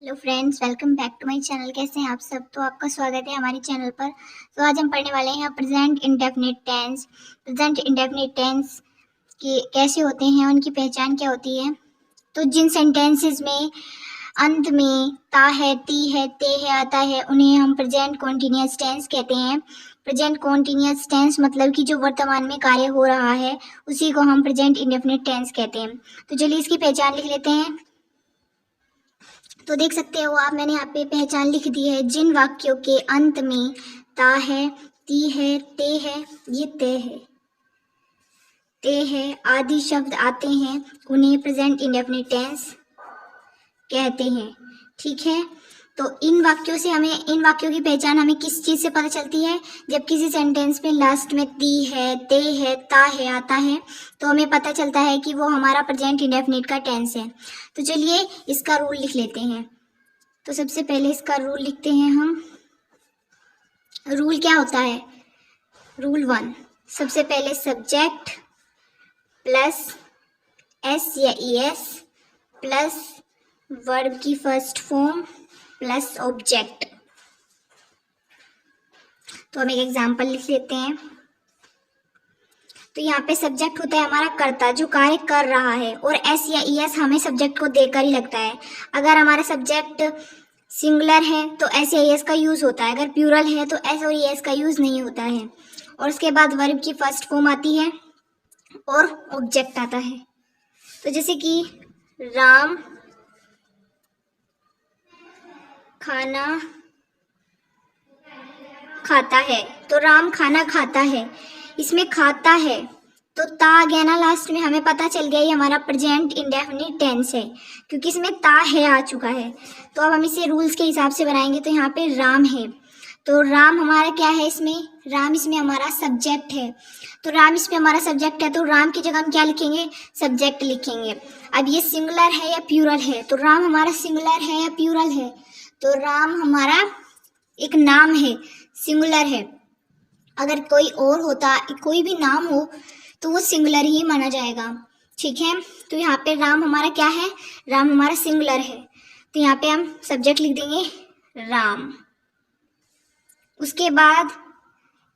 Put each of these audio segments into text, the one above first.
Hello friends, welcome back to my channel. कैसे हैं आप सब? तो आपका स्वागत है हमारे चैनल पर। तो आज हम पढ़ने वाले हैं present indefinite tense. Present indefinite tense के कैसे होते हैं, उनकी पहचान क्या होती है। तो जिन सेंटेंसेस में अंत में ता है, ती है, ते है आता है, उन्हें हम प्रेजेंट कॉन्टिन्यूअस टेंस कहते हैं। प्रेजेंट कॉन्टिन्यूअस टेंस मतलब कि जो वर्तमान में कार्य हो रहा है उसी को हम प्रेजेंट इंडेफिनिट टेंस कहते हैं। तो चलिए इसकी पहचान लिख लेते हैं। तो देख सकते हो आप, मैंने यहाँ पे पहचान लिख दी है। जिन वाक्यों के अंत में ता है, ती है, ते है, ये ते है, ते है आदि शब्द आते हैं, उन्हें प्रेजेंट इंडेफिनिट टेंस कहते हैं। ठीक है, तो इन वाक्यों की पहचान हमें किस चीज़ से पता चलती है? जब किसी सेंटेंस में लास्ट में ती है, ते है, ता है आता है तो हमें पता चलता है कि वो हमारा प्रेजेंट इंडेफिनिट का टेंस है। तो चलिए इसका रूल लिख लेते हैं। तो सबसे पहले इसका रूल लिखते हैं हम। रूल क्या होता है? रूल 1, सबसे पहले सब्जेक्ट प्लस एस या ईएस प्लस वर्ब की फर्स्ट फॉर्म प्लस ऑब्जेक्ट। तो हम एक एग्जांपल लिख लेते हैं। तो यहाँ पे सब्जेक्ट होता है हमारा कर्ता, जो कार्य कर रहा है, और एस या ईएस हमें सब्जेक्ट को देकर ही लगता है। अगर हमारा सब्जेक्ट सिंगुलर है तो एस या एस का यूज़ होता है, अगर प्लूरल है तो एस और एस का यूज़ नहीं होता है। और उसके बाद वर्ब की फर्स्ट फॉर्म आती है और ऑब्जेक्ट आता है। तो जैसे कि राम खाना खाता है, तो राम खाना खाता है, इसमें खाता है तो ता आ गया ना लास्ट में, हमें पता चल गया ये हमारा प्रेजेंट इंडेफिनिट टेंस है क्योंकि इसमें ता है आ चुका है। तो अब हम इसे रूल्स के हिसाब से बनाएंगे। तो यहाँ पे राम है, तो राम हमारा क्या है? इसमें राम इसमें हमारा सब्जेक्ट है। तो राम इसमें हमारा सब्जेक्ट है, तो राम की जगह हम क्या लिखेंगे? सब्जेक्ट लिखेंगे। अब ये सिंगुलर है या प्लूरल है? तो राम हमारा सिंगुलर है या प्लूरल है? तो राम हमारा एक नाम है, सिंगुलर है। अगर कोई और होता, कोई भी नाम हो तो वो सिंगुलर ही माना जाएगा। ठीक है, तो यहाँ पे राम हमारा क्या है? राम हमारा सिंगुलर है, तो यहाँ पे हम सब्जेक्ट लिख देंगे राम। उसके बाद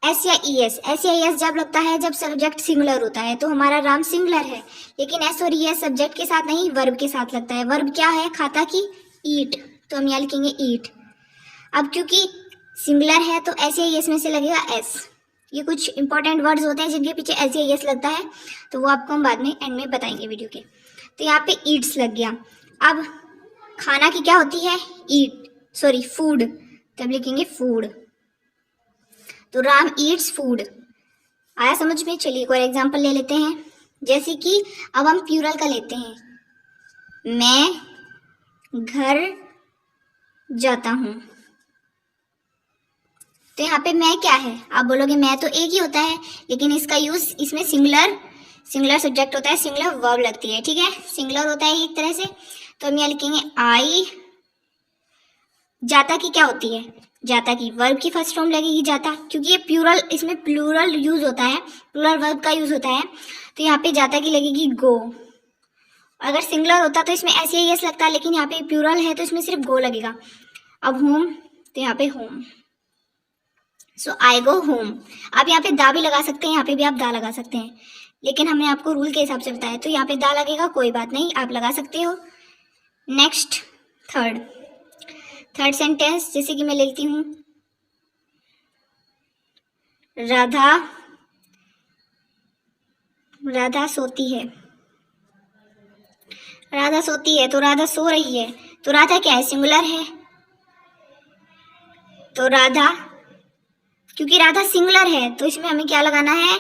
एस या ईएस, एस या ईएस जब लगता है जब सब्जेक्ट सिंगुलर होता है, तो हमारा राम सिंगुलर है। लेकिन एस और ईएस सब्जेक्ट के साथ नहीं, वर्ब के साथ लगता है। वर्ब क्या है? खाता की ईट, तो हम यहाँ लिखेंगे ईट। अब क्योंकि सिंगुलर है तो एस या ईएस में से लगेगा एस। ये कुछ इंपॉर्टेंट वर्ड्स होते हैं जिनके पीछे एस या ईएस लगता है, तो वो आपको हम बाद में एंड में बताएंगे वीडियो के। तो यहाँ पे ईट्स लग गया। अब खाना की क्या होती है? ईट, सॉरी फूड, तब लिखेंगे फूड। तो राम ईट्स फूड। आया समझ में? चलिए एक और एग्जाम्पल ले लेते हैं। जैसे कि अब हम प्लूरल का लेते हैं। मैं घर जाता हूँ, तो यहाँ पे मैं क्या है? आप बोलोगे मैं तो एक ही होता है, लेकिन इसका यूज इसमें सिंगुलर सब्जेक्ट होता है, सिंगुलर वर्ब लगती है। ठीक है, सिंगुलर होता है एक तरह से। तो हम यहाँ लिखेंगे आई। जाता की क्या होती है? जाता की वर्ब की फर्स्ट फॉर्म लगेगी जाता, क्योंकि ये प्लूरल, इसमें प्लूरल यूज होता है, प्लूरल वर्ब का यूज होता है। तो यहाँ पे जाता की लगेगी गो। अगर सिंगुलर होता तो इसमें ऐसे ही यस लगता है, लेकिन यहाँ पे प्लूरल है तो इसमें सिर्फ गो लगेगा। अब होम, तो यहाँ पे होम, सो आई गो होम। आप यहाँ पे दा भी लगा सकते हैं, यहाँ पे भी आप दा लगा सकते हैं, लेकिन हमने आपको रूल के हिसाब से बताया, तो यहाँ पे दा लगेगा, कोई बात नहीं, आप लगा सकते हो। नेक्स्ट थर्ड सेंटेंस, जैसे कि मैं लेती हूँ राधा सोती है। राधा सोती है तो राधा सो रही है, तो राधा क्या है? सिंगुलर है। तो राधा, क्योंकि राधा सिंगुलर है तो इसमें हमें क्या लगाना है?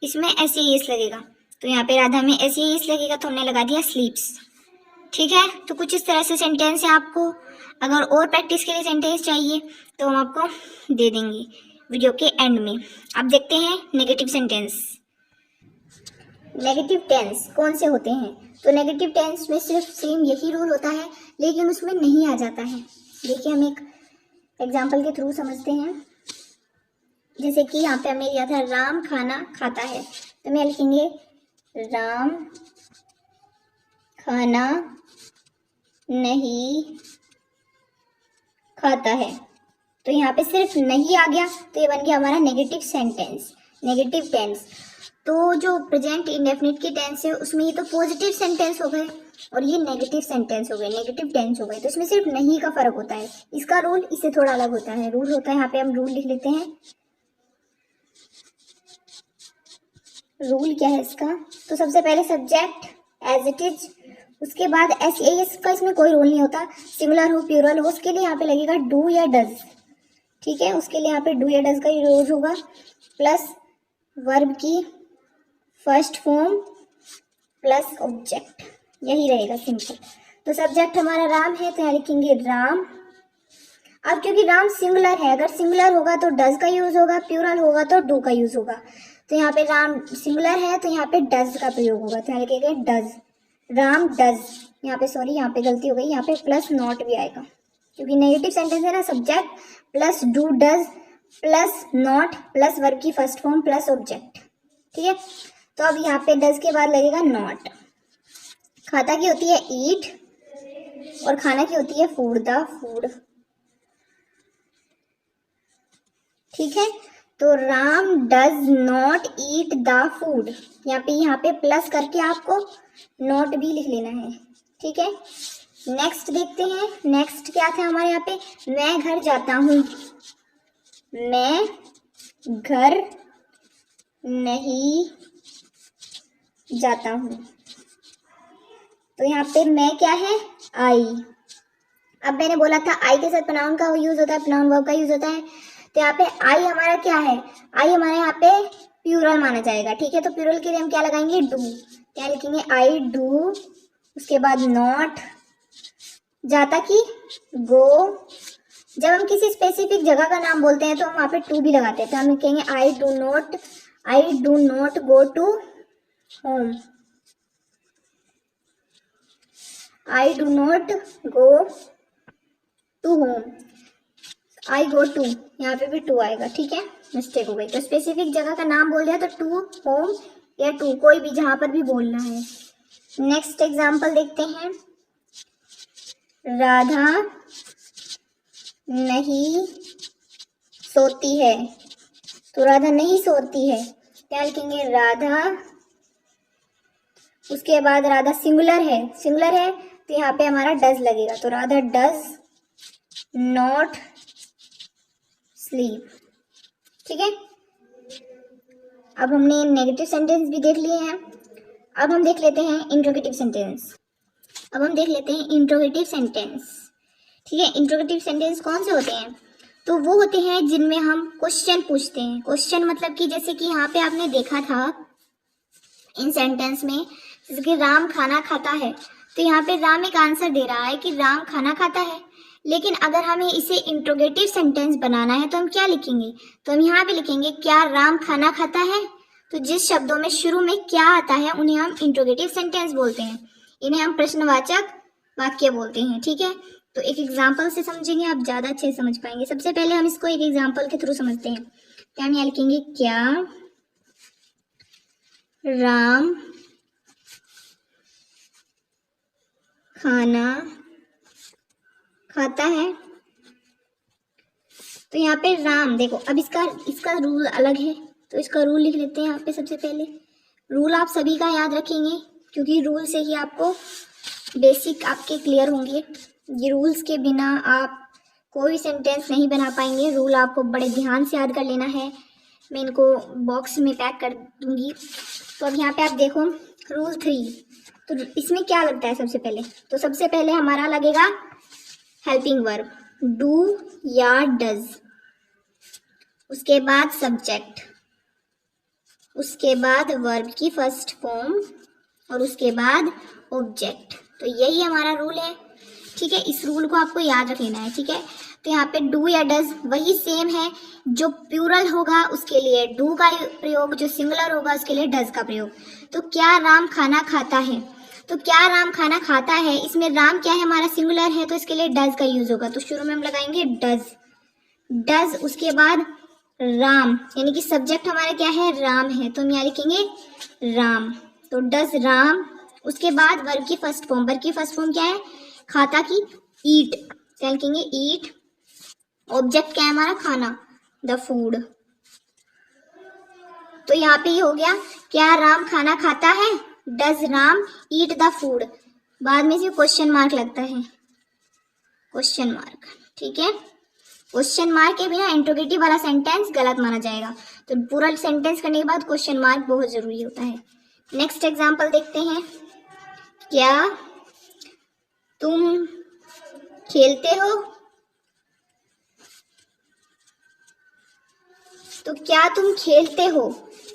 इसमें ऐसे ही एस लगेगा, तो यहाँ पे राधा में ऐसे ही एस लगेगा, तो हमने लगा दिया स्लीप्स। ठीक है, तो कुछ इस तरह से सेंटेंस है। आपको अगर और प्रैक्टिस के लिए सेंटेंस चाहिए तो हम आपको दे देंगे वीडियो के एंड में। अब देखते हैं नेगेटिव सेंटेंस। नेगेटिव टेंस कौन से होते हैं? तो नेगेटिव टेंस में सिर्फ सेम यही रूल होता है, लेकिन उसमें नहीं आ जाता है। देखिए हम एक एग्जाम्पल के थ्रू समझते हैं। जैसे कि यहाँ पे हमें दिया था राम खाना खाता है, तो मैं लिखेंगे राम खाना नहीं खाता है। तो यहाँ पे सिर्फ नहीं आ गया, तो ये बन गया हमारा नेगेटिव सेंटेंस, नेगेटिव टेंस। तो जो प्रेजेंट इंडेफिनिट की टेंस है उसमें ये तो पॉजिटिव सेंटेंस हो गए और ये नेगेटिव सेंटेंस हो गए, नेगेटिव टेंस हो गए। तो इसमें सिर्फ नहीं का फर्क होता है। इसका रूल इससे थोड़ा अलग होता है। रूल होता है, यहाँ पे हम रूल लिख लेते हैं। रूल क्या है इसका? तो सबसे पहले सब्जेक्ट एज इट इज, उसके बाद एस एस का इसमें कोई रोल नहीं होता। सिंगुलर हो प्लूरल हो उसके लिए यहाँ पे लगेगा डू या डज, ठीक है। उसके लिए यहाँ पे डू या डज का यूज होगा, प्लस वर्ब की फर्स्ट फॉर्म प्लस ऑब्जेक्ट, यही रहेगा सिंपल। तो सब्जेक्ट हमारा राम है तो यहाँ लिखेंगे राम। अब क्योंकि राम सिंगुलर है, अगर सिंगुलर होगा तो डज का यूज होगा, प्लूरल होगा तो डू का यूज होगा। तो यहाँ पे राम सिंगुलर है तो यहाँ पे डज का प्रयोग होगा, तो यहाँ लिखेंगे डज, राम डज। यहाँ पे सॉरी, यहाँ पे गलती हो गई, यहाँ पे प्लस नॉट भी आएगा क्योंकि नेगेटिव सेंटेंस है ना। Subject plus do does plus not plus verb की फर्स्ट फॉर्म प्लस ऑब्जेक्ट, ठीक है। तो अब यहाँ पे डज के बाद लगेगा नॉट। खाता की होती है ईट और खाना की होती है फूड, द फूड, ठीक है। तो Ram does not eat the food, यहाँ पे प्लस करके आपको नॉट भी लिख लेना है, ठीक है। नेक्स्ट देखते हैं, नेक्स्ट क्या था हमारे यहाँ पे, मैं घर जाता हूँ, मैं घर नहीं जाता हूँ। तो यहाँ पे मैं क्या है, आई। अब मैंने बोला था आई के साथ प्रोनाउन का यूज होता है, प्रोनाउन वर्ब का यूज होता है। तो यहाँ पे आई हमारा क्या है, आई हमारे यहाँ पे प्लूरल माना जाएगा, ठीक है। तो प्लूरल के लिए हम क्या लगाएंगे, डू। क्या लिखेंगे, आई डू, उसके बाद नॉट, जाता की गो। जब हम किसी स्पेसिफिक जगह का नाम बोलते हैं तो हम वहाँ पे टू भी लगाते हैं। तो हम कहेंगे I do not go to home, I do not go to home, I go to, यहाँ पे भी टू आएगा, ठीक है, मिस्टेक हो गई। तो स्पेसिफिक जगह का नाम बोल दिया तो टू होम या टू, कोई भी जहाँ पर भी बोलना है। नेक्स्ट एग्जाम्पल देखते हैं, राधा नहीं सोती है। तो राधा नहीं सोती है, क्या लिखेंगे, राधा, उसके बाद राधा सिंगुलर है तो यहाँ पे हमारा डज लगेगा। तो राधा डज नॉट स्लीप, ठीक है। अब हमने नेगेटिव सेंटेंस भी देख लिए हैं। अब हम देख लेते हैं इंट्रोगेटिव सेंटेंस। ठीक है। इंट्रोगेटिव सेंटेंस कौन से होते हैं? तो वो होते हैं जिनमें हम क्वेश्चन पूछते हैं। क्वेश्चन मतलब कि जैसे कि यहाँ पे आपने देखा था इन सेंटेंस में, जैसे कि राम खाना खाता है, तो यहाँ पे राम एक आंसर दे रहा है कि राम खाना खाता है। लेकिन अगर हमें इसे इंट्रोगेटिव सेंटेंस बनाना है तो हम क्या लिखेंगे? तो हम यहाँ पे लिखेंगे क्या राम खाना खाता है। तो जिस शब्दों में शुरू में क्या आता है उन्हें हम इंट्रोगेटिव सेंटेंस बोलते हैं, इन्हें हम प्रश्नवाचक वाक्य बोलते हैं, ठीक है। तो एक एग्जाम्पल से समझेंगे आप ज़्यादा अच्छे समझ पाएंगे। सबसे पहले हम इसको एक एग्जाम्पल के थ्रू समझते हैं। क्या हम यहाँ लिखेंगे, क्या राम खाना खाता है। तो यहाँ पे राम देखो, अब इसका रूल अलग है, तो इसका रूल लिख लेते हैं यहाँ पे। सबसे पहले रूल आप सभी का याद रखेंगे क्योंकि रूल से ही आपको बेसिक आपके क्लियर होंगे। ये रूल्स के बिना आप कोई सेंटेंस नहीं बना पाएंगे। रूल आपको बड़े ध्यान से याद कर लेना है। मैं इनको बॉक्स में पैक कर दूंगी। तो अब यहाँ पे आप देखो रूल 3, तो इसमें क्या लगता है सबसे पहले? तो सबसे पहले हमारा लगेगा हेल्पिंग वर्ब, डू या डज, उसके बाद सब्जेक्ट, उसके बाद वर्ब की फर्स्ट फॉर्म और उसके बाद ऑब्जेक्ट। तो यही हमारा रूल है, ठीक है। इस रूल को आपको याद रख लेना है, ठीक है। तो यहाँ पे डू या डज वही सेम है, जो प्लूरल होगा उसके लिए डू का प्रयोग, जो सिंगुलर होगा उसके लिए डज का प्रयोग। तो क्या राम खाना खाता है, तो क्या राम खाना खाता है, इसमें राम क्या है हमारा सिंगुलर है तो इसके लिए डज का यूज होगा। तो शुरू में हम लगाएंगे डज, उसके बाद राम, यानी कि सब्जेक्ट हमारा क्या है, राम है, तो हम यहाँ लिखेंगे राम। तो डज राम, उसके बाद वर्ब की फर्स्ट फॉर्म, वर्ब की फर्स्ट फॉर्म क्या है, खाता की ईट, क्या लिखेंगे ईट। ऑब्जेक्ट क्या है हमारा खाना, द फूड। तो यहाँ पे ये हो गया, क्या राम खाना खाता है, does Ram eat the food. बाद में से क्वेश्चन मार्क लगता है, क्वेश्चन मार्क, ठीक है। क्वेश्चन मार्क के बिना इंट्रोगेटिव वाला सेंटेंस गलत माना जाएगा, तो पूरा सेंटेंस करने के बाद क्वेश्चन मार्क बहुत जरूरी होता है। नेक्स्ट एग्जांपल देखते हैं, क्या तुम खेलते हो, तो क्या तुम खेलते हो,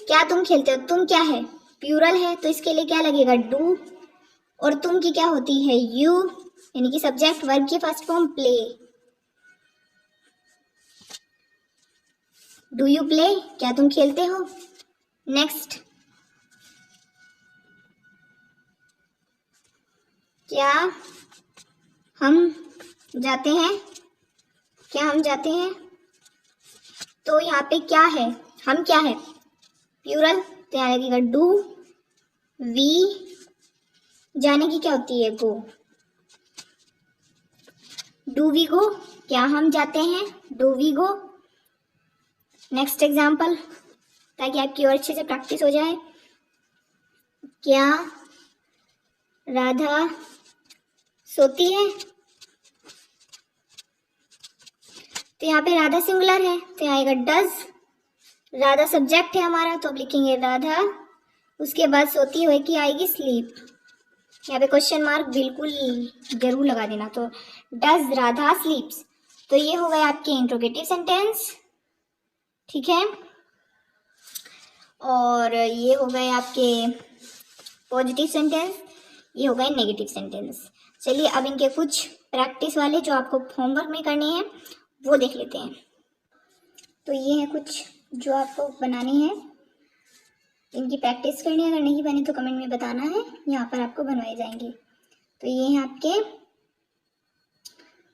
क्या तुम खेलते हो, तुम क्या है प्लूरल है, तो इसके लिए क्या लगेगा डू, और तुम की क्या होती है यू, यानी कि सब्जेक्ट, वर्ब की first form play. Do you play, क्या तुम खेलते हो। नेक्स्ट, क्या हम जाते हैं, क्या हम जाते हैं, तो यहाँ पे क्या है, हम क्या है प्लूरल, तो यहाँ लगेगा डू। वी जाने की क्या होती है गो, डू वी गो, क्या हम जाते हैं, do we go. Next example, ताकि आपकी और अच्छे से प्रैक्टिस हो जाए, क्या राधा सोती है, तो यहाँ पे राधा सिंगुलर है, तो यहाँ आएगा डज। राधा सब्जेक्ट है हमारा, तो अब लिखेंगे राधा, उसके बाद सोती हुए की आएगी स्लीप। यहाँ पे क्वेश्चन मार्क बिल्कुल जरूर लगा देना, तो डज राधा स्लीप्स। तो ये हो गए आपके इंट्रोगेटिव सेंटेंस, ठीक है, और ये हो गए आपके पॉजिटिव सेंटेंस, ये हो गए नेगेटिव सेंटेंस। चलिए अब इनके कुछ प्रैक्टिस वाले जो आपको होमवर्क में करने हैं वो देख लेते हैं। तो ये है कुछ जो आपको बनाने हैं, इनकी प्रैक्टिस करनी है, अगर नहीं बने तो कमेंट में बताना है, यहाँ पर आपको बनवाए जाएंगे। तो ये हैं आपके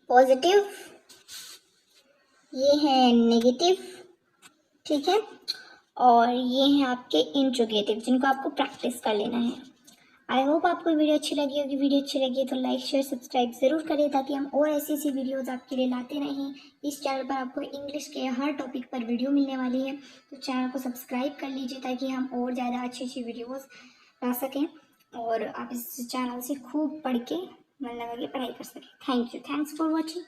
पॉजिटिव, ये है नेगेटिव, ठीक है, और ये हैं आपके इंट्रोगेटिव जिनको आपको प्रैक्टिस कर लेना है। आई होप आपको वीडियो अच्छी लगी होगी। वीडियो अच्छी लगी तो लाइक शेयर सब्सक्राइब ज़रूर करें, ताकि हम और ऐसी वीडियोज़ आपके लिए लाते रहें। इस चैनल पर आपको इंग्लिश के हर टॉपिक पर वीडियो मिलने वाली है, तो चैनल को सब्सक्राइब कर लीजिए ताकि हम और ज़्यादा अच्छी वीडियोज़ ला सकें और आप इस चैनल से खूब पढ़ के मन लगा के पढ़ाई कर सकें। Thank you, thanks for watching.